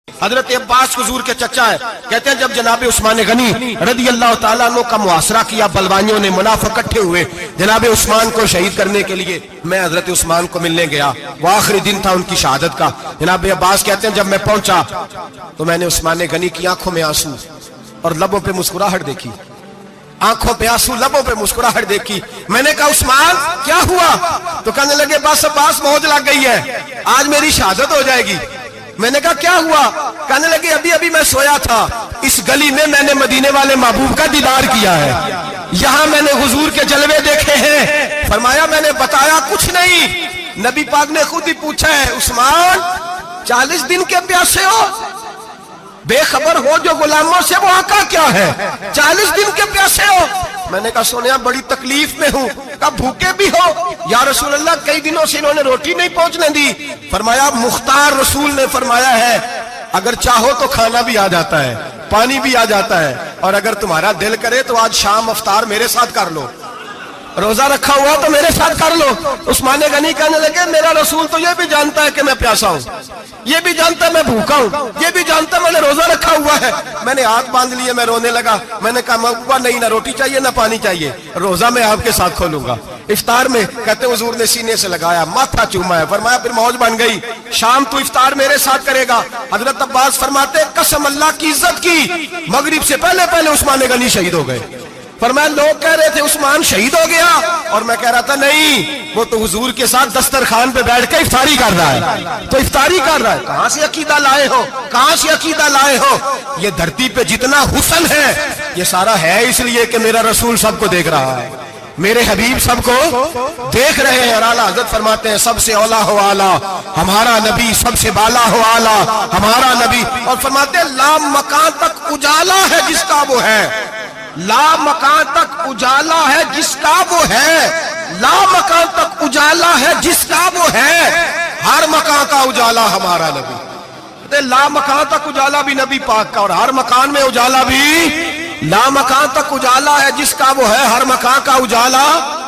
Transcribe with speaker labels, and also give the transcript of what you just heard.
Speaker 1: حضرت عباس حضور کے چچا ہے، کہتے ہیں جب جناب عثمان غنی رضی اللہ تعالیٰ عنہ کا محاصرہ کیا، بلوانیوں نے منافق اکٹھے ہوئے جناب عثمان کو شہید کرنے کے لیے، میں حضرت عثمان کو ملنے گیا، وہ آخری دن تھا ان کی شہادت کا۔ جناب عباس کہتے ہیں جب میں پہنچا تو میں نے عثمان غنی کی آنکھوں میں آنسو اور لبوں پہ مسکراہٹ دیکھی، آنکھوں پہ آنسو لبوں پہ مسکراہٹ دیکھی۔ میں نے کہا عثمان کیا ہوا؟ تو کہنے لگے بس عباس موج لگ گئی ہے، آج میری شہادت ہو جائے گی۔ میں نے کہا کیا ہوا؟ کہنے لگے ابھی میں سویا تھا، اس گلی میں نے مدینے والے محبوب کا دیدار کیا ہے، یہاں میں نے حضور کے جلوے دیکھے ہیں۔ فرمایا میں نے بتایا کچھ نہیں، نبی پاک نے خود ہی پوچھا ہے عثمان 40 دن کے پیاسے ہو؟ بے خبر ہو جو غلاموں سے وہ آقا کیا ہے، 40 دن کے پیاسے ہو؟ میں نے کہا سونیا بڑی تکلیف میں ہوں۔ کہا بھوکے بھی ہو؟ یا رسول اللہ کئی دنوں سے انہوں نے روٹی نہیں پہنچنے دی۔ فرمایا مختار رسول نے فرمایا ہے اگر چاہو تو کھانا بھی آ جاتا ہے، پانی بھی آ جاتا ہے، اور اگر تمہارا دل کرے تو آج شام افطار میرے ساتھ کر لو، روزہ رکھا ہوا تو میرے ساتھ کر لو۔ عثمان غنی کہنے لگے میرا رسول تو یہ بھی جانتا ہے کہ میں پیاسا ہوں، یہ بھی جانتا ہے میں بھوکا ہوں، یہ بھی جانتا ہے میں نے روزہ رکھا ہوا ہے۔ میں نے ہاتھ باندھ لیے، میں رونے لگا۔ میں نے کہا محبوبہ نہیں، نہ روٹی چاہیے نہ پانی چاہیے، روزہ میں آپ کے ساتھ کھولوں گا۔ افطار میں کہتے حضور نے سینے سے لگایا، ماتھا چوما ہے، فرمایا پھر موج بن گئی، شام تو افطار میرے ساتھ کرے گا۔ حضرت عباس فرماتے قسم اللہ کی عزت کی، مغرب سے پہلے پہلے عثمان غنی شہید ہو گئے۔ فرمایا لوگ کہہ رہے تھے عثمان شہید ہو گیا، اور میں کہہ رہا تھا نہیں، وہ تو حضور کے ساتھ دسترخوان پہ بیٹھ کے افطاری کر رہا ہے، تو افطاری کر رہا ہے۔ کہاں سے عقیدہ لائے ہو، کہاں سے عقیدہ لائے ہو؟ یہ دھرتی پہ جتنا حسن ہے یہ سارا ہے اس لیے کہ میرا رسول سب کو دیکھ رہا ہے، میرے حبیب سب کو دیکھ رہے ہیں۔ اور اعلیٰ حضرت فرماتے ہیں سب سے اولا ہو اعلیٰ ہمارا نبی، سب سے بالا ہو اعلیٰ ہمارا نبی۔ اور فرماتے ہیں لا مکان تک اجالا ہے جس کا وہ ہے، لا مکان تک اجالا ہے جس کا وہ ہے، لا مکان تک اجالا ہے جس کا وہ ہے، ہر مکان کا اجالا ہمارا نبی۔ لا مکان تک اجالا بھی نبی پاک کا، اور ہر مکان میں اجالا بھی، لا مکان تک اجالا ہے جس کا وہ ہے، ہر مکان کا اجالا